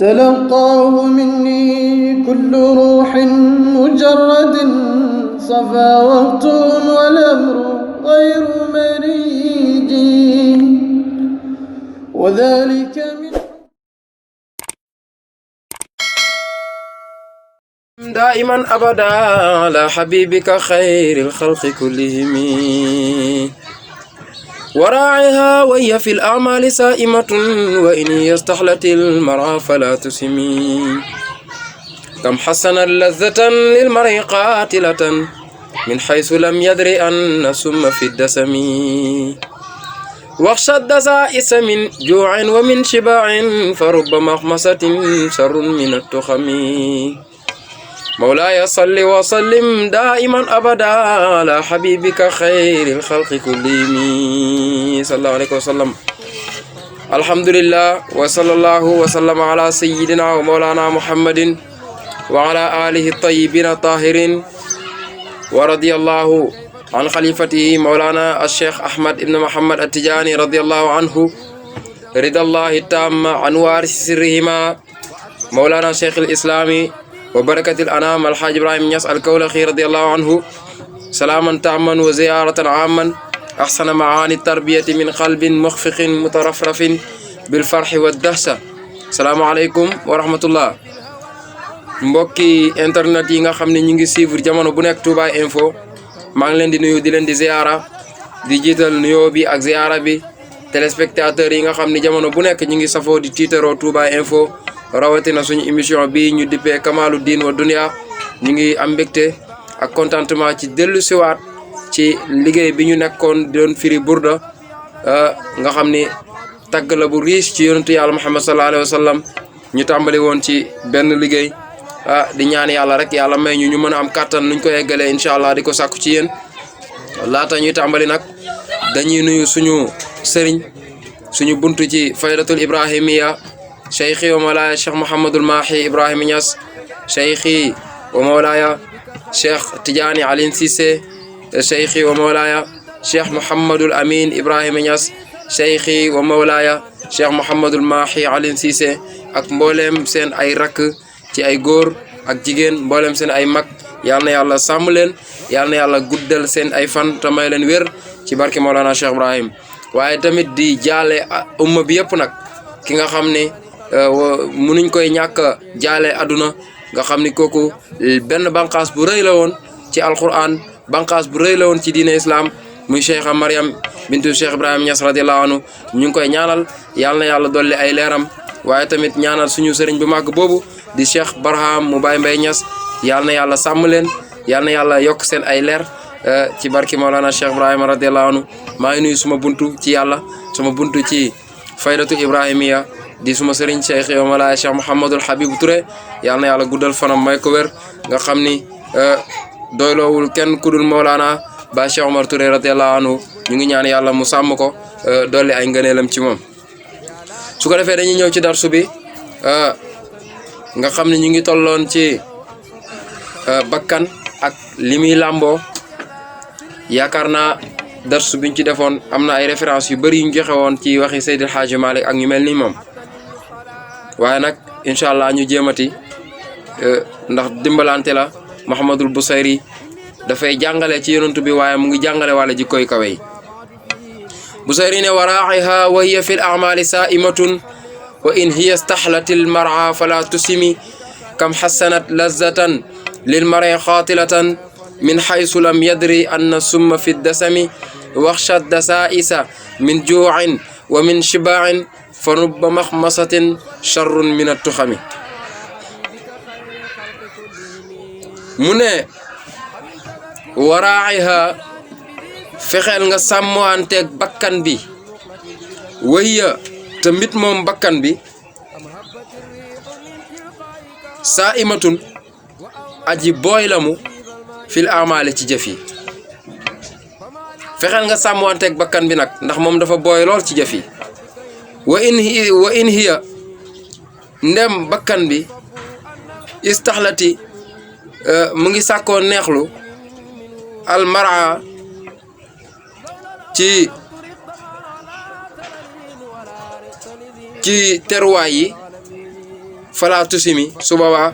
تلقاه مني كل روح مجرد صفا وقت والأمر غير مريج وذلك من دائما أبدا على حبيبك خير الخلق كلهم وراعها وهي في الأعمال سائمة وإن استحلت المرعى فلا تسمي كم حسن لذة للمرء قاتلة من حيث لم يدر أن السم في الدسم واخشى الدسائس من جوع ومن شباع فرب مخمسة شر من التخم مولاي صل وسلم دائما أبدا على حبيبك خير الخلق كلهم صلى الله عليه وسلم. الحمد لله وصلى الله وسلم على سيدنا ومولانا محمد وعلى آله الطيبين الطاهرين ورضي الله عن خليفته مولانا الشيخ أحمد بن محمد التجاني رضي الله عنه رضا الله التام عن وارث سرهما مولانا شيخ الإسلام وبركة الأنام الحاج إبراهيم نياس الكولخي رضي الله عنه سلاما تاما وزيارة عاما أحسن معاني التربية من قلب مخفق مترفرف بالفرح والدهشة. السلام عليكم ورحمة الله. mbokki internet yi nga xam ne ñu ngi suivre jamono bu nekk Touba Info maa ngi leen di nuyu di leen di ziara di jiital nuyoo bi ak ziara bi téléspectateurs yi nga xam ne jamono bu nekk ñu ngi safoo di tiitaroo Touba Info rawatina suñu émission bi ñu dippee Kamalu Diin wa Dunya ñu ngi am mbégte ak contentement ci dellu siwaat ci liggéey bi ñu nekkoon doon firi burda nga xam ni tagg la bu riche ci yonentu yàlla Muhammad sallallahu alayhi wa sallam ñu tàmbali woon ci benn liggéey di ñaan yàlla rek yàlla may ñu mën a am kàttan nuñ ko eggalee incha allah di ko sàkku ci yéen laata ñuy tàmbali nag dañuy nuyu suñu sëriñ suñu buntu ci faydatul ibrahimiya cheikhi wa mawlaaya cheikh Mouhamadul Mahi Ibrahima Niass cheikhi wa mawlaaya cheikh Tidiane Aline Cissé cheikhi wa mawlaaya cheikh Mouhamadul Amin Ibrahima Niass cheikhi wa mawlaaya cheikh Mouhamadul Mahi Aline Cissé ak mbooleem seen ay rakk ci ay góor ak jigéen mboolem seen ay mag yal na yàlla sàmm leen yal na yàlla guddal seen ay fan te may leen wér ci barke Mawlana Cheikh Ibrahim waaye tamit di jaale umma bi yëpp nag ki nga xam ne munuñ koy ñàkk jaale àdduna nga xam ni kooku benn banqaas bu rëy la woon ci alquran banqaas bu rëy la woon ci diine islam muy Cheikha Mariam bintu Cheikh Ibrahim Niass radiyallahu anhu ñu ngi koy ñaanal yal na yàlla dolli ay leeram waaye tamit ñaanal suñu sëriñ bu màgg boobu di Cheikh Barham mu Baye Mbaye Niass yal na yàlla sàmm leen yal na yàlla yokk seen ay leer ci barki Maolana Cheikh Ibrahima radiyallahu anhu maa ngi nuyu suma buntu ci yàlla suma buntu ci faydatu ibrahimiya di suma sëriñ Cheikh yow Mawlaaya Cheikh Mouhamadul Habib Touré yal na yàlla guddal fanam may ko wér nga xam ni doyloowul kenn kudul Maolana ba Cheikh Omar Touré radiyallahu anhu ñu ngi ñaan yàlla mu sàmm ko dolli ay ngëneelam ci moom. su ko defee dañuy ñëw ci darsu bi nga xam ne ñu ngi tolloon ci bakkan ak li muy làmboo yaakaar naa darsu biñ ci defoon am na ay références yu bëri yu ñu joxe woon ci waxi Seydil Hadji Malick ak ñu mel ni moom waaye nag incha allah ñu jéemati ndax dimbalante la Mouhamadul Busayri dafay jàngale ci yonantu bi waaye mu ngi jàngale wala ji koy kawe yi Busayri ne waraaxiha wa hiya fi l amali saimatun wa in hiya staxlatil mar'a fala tusimi kam xassanat lazatan lil mar'i xaatilatan min xaysu lam yadri anna summa fi dasami waxsha dasaisa min juucin wa min shibaacin fa rubba maxmasatin charrun min attuxami mu ne waraaxiha fexeel nga sàmmanteeg bakkan bi wayya te mbit moom bakkan bi saa imatun aji booy la mu fil amaale ci jëf yi fexeel nga sàmmanteeg bakkan bi nag ndax moom dafa booy lool ci jëf yi wa in hiya ndem bakkan bi istaxlati mu ngi sàkkoo neexlu almara ci teruwaay yi fala tusimi su boobaa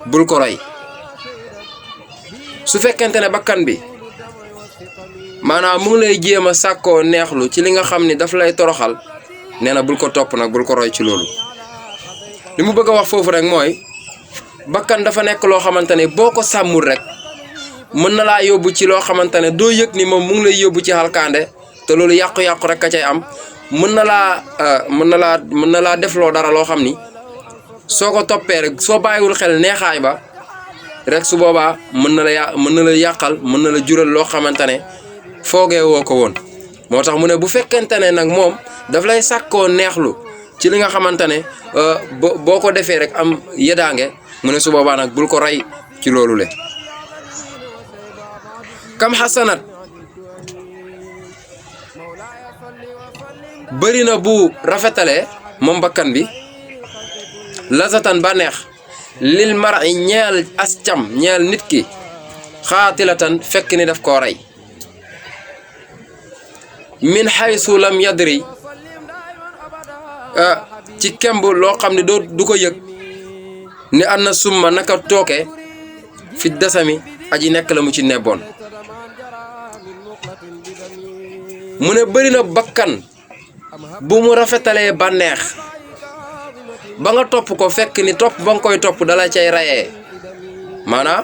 bul ko roy su fekkente ne bakkan bi maanaam mu ngi lay jéem a sàkkoo neexlu ci li nga xam ni daf lay toroxal nee na bul ko topp nag bul ko roy ci loolu li mu bëgg a wax foofu rek mooy bakkan dafa nekk loo xamante ne boo ko sàmmul rek mën na laa yóbbu ci loo xamante ne doo yëg ni moom mu ngi lay yóbbu ci xalkaande te loolu yàqu-yàqu rek ka cay am mën na laa defloo dara loo xam ni soo ko toppee rek soo bàyyiwul xel neexaay ba rek su boobaa mën na la yàqal mën na la jural loo xamante ne foogee woo ko woon moo tax mu ne bu fekkente ne nag moom daf lay sàkkoo neexlu ci li nga xamante ne boo ko defee rek am yedaange mu ne su boobaa nag bul ko rey ci loolu le kam xasanat bëri na bu rafetalee moom bakkan bi lazatan bànneex lil mar'i ñeel as cam ñeel nit ki xaatilatan fekk ni daf koo rey min xaysu lam yadri ci kemb loo xam ne du ko yëg ni an na summa naka tooke fi dasami aji nekk la mu ci nebboon mu ne bëri na bakkan bu mu rafetalee bànneex ba nga topp ko fekk ni topp ba nga koy topp dala cay rayee maanaam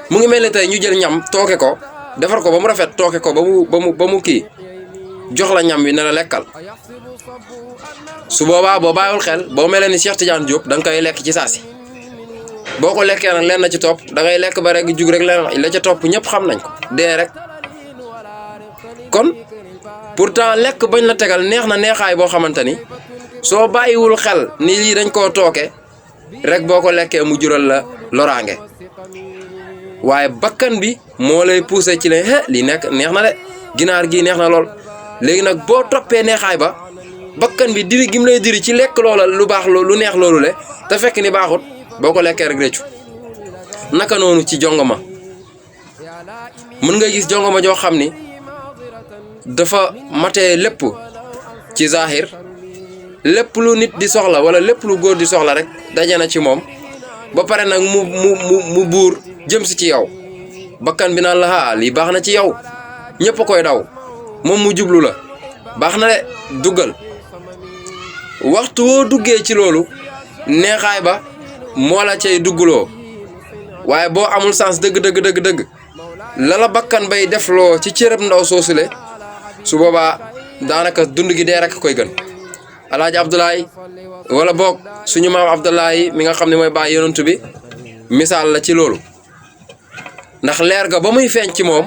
mu ngi mel ni tey ñu jël ñam tooke ko defar ko ba mu rafet tooke ko ba mu kii jox la ñam wi ne la lekkal su boobaa boo bàyyiwul xel boo mel ni Cheikh Tidiane Diop da nga koy lekk ci saasi boo ko lekkee nag leen na ci topp da ngay lekk ba rek jug rek la ca topp ñëpp xam nañ ko dee rek kon pourtant lekk bañ la tegal neex na neexaay boo xamante ni soo bàyyiwul xel ni lii dañ koo tooke rek boo ko lekkee mu jural la loraange waaye bakkan bi moo lay poussé ci ne lii nekk neex na de ginaar gi neex na lool léegi nag boo toppee neexaay ba bakkan bi diri gim lay diri ci lekk loola lu baax lu neex loolu le te fekk ni baaxut boo ko lekkee rek réccu naka noonu ci jongoma mën nga gis jongoma joo xam ni dafa matee lépp ci zahir lépp lu nit di soxla wala lépp lu góor di soxla rek daje na ci moom ba pare nag mu buur jëm si ci yow bakkan bi naan la lii baax na ci yow ñëpp a koy daw moom mu jublu la baax na de duggal waxtu woo duggee ci loolu neexaay ba moo la cay dugguloo waaye boo amul sens dëgg la bakkan bay defloo ci cërëb ndaw soosule su boobaa daanaka dund gi dee rek koy gën alaaji Abdoulaye wala boog suñu maam Abdoulaye mi nga xam ne mooy baay yonent bi misaal la ci loolu ndax leer ga ba muy feeñ ci moom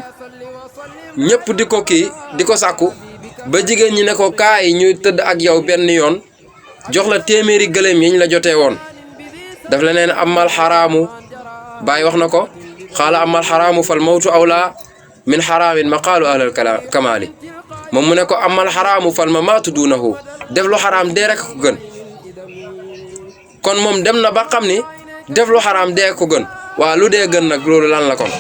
ñëpp di ko kii di ko sàkku ba jigéen ñi ne ko kaay ñuy tëdd ak yow benn yoon jox la téeméeri gëléem yiñ la jotee woon daf la neen amal xaraamu baay wax na ko xaala amal xaraamu fal mawtu awla min xaraamin maqaalu ahlal kamaali moom mu ne ko amal xaraamu fal mamaatu duunahu def lu xaraam dee rek ko gën kon moom dem na ba xam ni def lu xaraam dee ko gën waa lu dee gën nag loolu lan la kon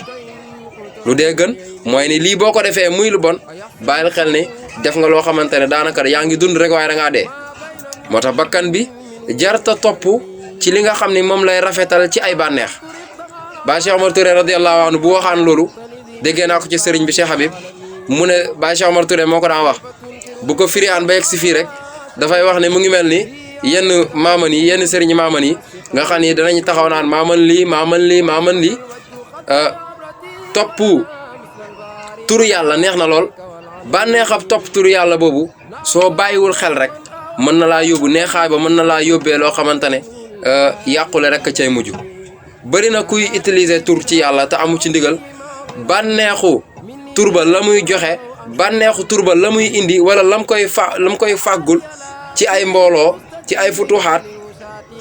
lu dee gën mooy ni lii boo ko defee muy lu bon bàyyil xel ni def nga loo xamante ne daanaka yaa ngi dund rek waaye da ngaa dee moo tax bakkan bi jarta topp ci li nga xam ni moom lay rafetal ci ay bànneex ba Cheikh Omar Touré radiyallahu anhu bu waxaan loolu déggee naa ko ci sëriñ bi Cheikh Habib mu ne ba Cheikh Omar Touré moo ko daan wax bu ko firi aan ba yegg si fii rek dafay wax ne mu ngi mel ni yenn maaman yi yenn sëriñ maaman yi nga xam ni danañ taxaw naan maaman lii topp turu yàlla neex na lool bànneexab topp turu yàlla boobu soo bàyyiwul xel rek mën na laa yóbbu neexaay ba mën na laa yóbbee loo xamante ne yàqule rek cay mujj bëri na kuy utiliser tur ci yàlla te amu ci ndigal bànneexu tur ba la muy joxe bànneexu tur ba la muy indi wala lam koy fàggul ci ay mbooloo ci ay futuxaat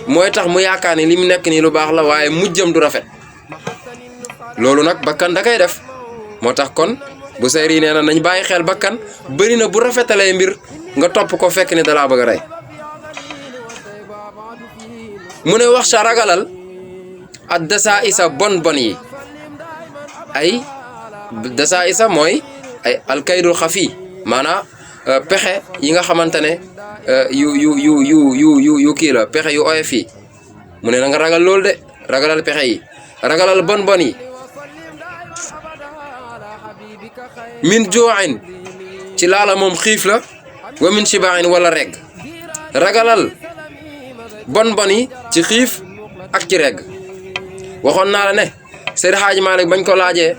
mooy tax mu yaakaar ni li mu nekk nii lu baax la waaye mujjam du rafet loolu nag bakkan da koy def moo tax kon bu sayri nee na nañ bàyyi xel bakkan bëri na bu rafetalee mbir nga topp ko fekk ni dalaa bëgg a rey mu ne wax sa ragalal ak dasaa isa bon yi ay dasaa isa mooy ay alkaydul xafi maanaam pexe yi nga xamante ne yu kii la pexe yu oyof yi mu ne na nga ragal loolu de ragalal pexe yi ragalal bon bon yi min jooin ci laala moom xiif la wa min shibaain wala regg ragalal bon bon yi ci xiif ak ci regg waxoon naa la ne Seydi Hadji Malick bañ ko laajee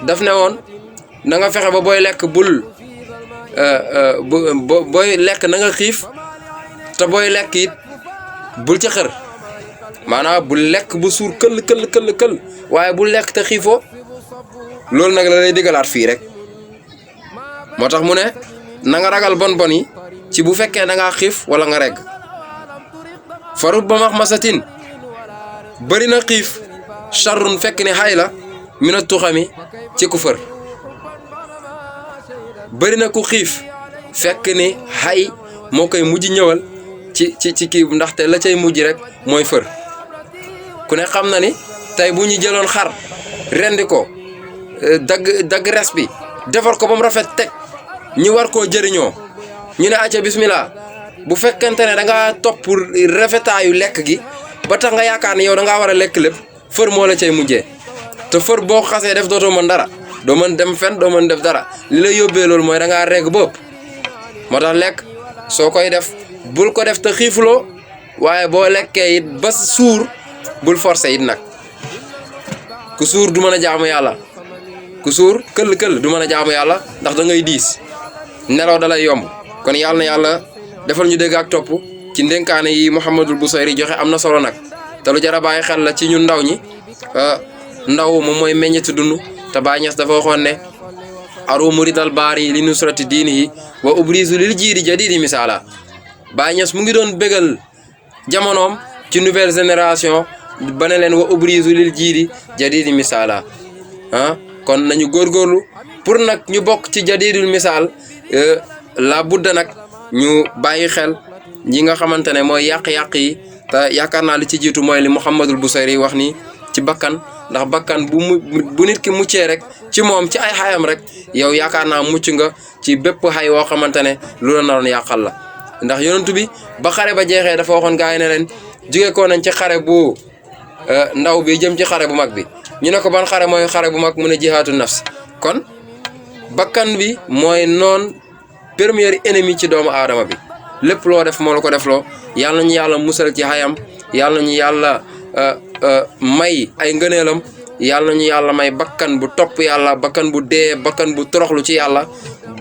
daf ne woon na nga fexe ba booy lekk booy lekk na nga xiif te booy lekk it bul ca xër maanaam bul lekk bu suur këll waaye bul lekk te xiifoo loolu nag la lay digalaat fii rek moo tax mu ne na nga ragal bon bon yi ci bu fekkee da ngaa xiif wala nga regg farub ba max masatin bëri na xiif charrun fekk ni xay la mina tuxami ci ku fër bëri na ku xiif fekk ni xay moo koy mujj ñëwal ci kii ndaxte la cay mujj rek mooy fër ku ne xam na ni tey bu ñu jëloon xar rendi ko dagg res bi defar ko ba mu rafet teg ñu war koo jëriñoo ñu ne acca bismillah bu fekkente ne da ngaa topp rafetaayu lekk gi ba tax nga yaakaar ne yow da ngaa war a lekk lépp fër moo la cay mujjee te fër boo xasee def dootoo mën dara doo mën dem fen doo mën def dara li la yóbbee loolu mooy da ngaa regg ba ëpp moo tax lekk soo koy def bul ko def te xiifuloo waaye boo lekkee it ba suur bul forcé it nag ku suur du mën a jaamu yàlla ku suur këll du mën a jaamu yàlla ndax da ngay diis nelaw da lay yomb kon yàlla na yàlla defal ñu dégg ak topp ci ndénkaane yi Mouhamadul Bousayri joxe am na solo nag te lu jar a bàyyi xel la ci ñun ndaw ñi ndaw moom mooy meññetu dund te Baay Ñas dafa waxoon ne aru muridal baari li nusrati diinihi wa ubrisu lil jiidi jadidi misaala Baay Ñas mu ngi doon bégal jamonoom ci nouvelle génération ba ne leen wa ubrisu lil jiidi jadidi misaala kon nañu góorgóorlu pour nag ñu bokk ci jadidul misaal la budda nag ñu bàyyi xel ñi nga xamante ne mooy yàq-yàq yi te yaakaar naa li ci jiitu mooy li Mouhamadul Bousayri wax ni ci bakkan ndax bakkan bu nit ki muccee rek ci moom ci ay xayam rek yow yaakaar naa mucc nga ci bépp xay woo xamante ne lu la naroon yàqal la ndax yonentu bi ba xare ba jeexee dafa waxoon gaa yi ne leen jóge ko nañ ci xare bu ndaw bi jëm ci xare bu mag bi ñu ne ko ban xare mooy xare bu mag mu ne jihaatu nafs kon bakkan bi mooy noon premier ennemi ci doomu aadama bi lépp loo def moo la ko def loo yàlla nañu yàlla musal ci xayam yàlla nañu yàlla may ay ngëneelam yàlla nañu yàlla may bakkan bu topp yàlla bakkan bu dee bakkan bu toroxlu ci yàlla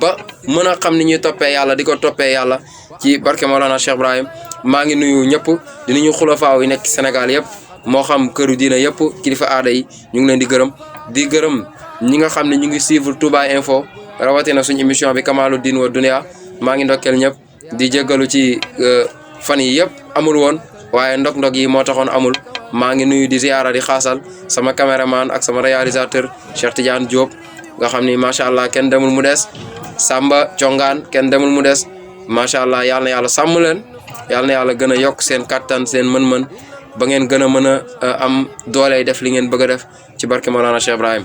ba mën a xam ni ñuy toppee yàlla di ko toppee yàlla ci barke Mawlana Cheikh Ibrahim maa ngi nuyu ñëpp di nuyu xulafaaw yi nekk Sénégal yëpp moo xam këru diina yëpp kilifa aada yi ñu ngi leen di gërëm ñi nga xam ne ñu ngi suivre Touba Info rawatina suñu émission bi Kamaluddin wa Dunya maa ngi ndokkeel ñëpp di jéggalu ci fan yi yëpp amul woon waaye ndog-ndog yi moo taxoon amul maa ngi nuyu di ziyaara di xaasal sama caméraman ak sama réalisateur Cheikh Tidiane Diop nga xam ni macha allah kenn demul mu des Samba Congaan kenn demul mu des macha allah yàlla na yàlla sàmm leen yàlla na yàlla gën a yokk seen kattan seen mën-mën ba ngeen gën a mën a am doole def li ngeen bëgg a def ci barke Mawlana Cheikh Ibrahim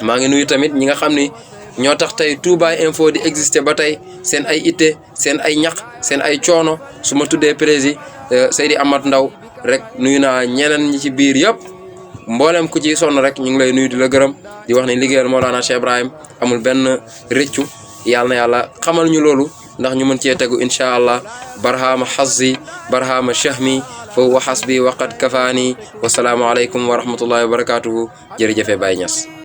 maa ngi nuyu tamit ñi nga xam ni ñoo tax tey Touba Info di exister ba tey seen ay itte seen ay ñaq seen ay coono su ma tuddee prési Seydi Amath Ndaw rek nuyu naa ñeneen ñi ci biir yëpp mboolem ku ci sonn rek ñu ngi lay nuyu di la gërëm di wax ne liggéeyal Mawlana Cheikh Ibrahim amul benn rëccu yàlla na yàlla xamal ñu loolu ndax ñu mën cee tegu incha allah barhama xazzi barhama shahmi fa huwa hasbi waqad kafaani wasalaamu aleykum wa rahmatullahi wa barakatuhu jërëjëfe Baye Niass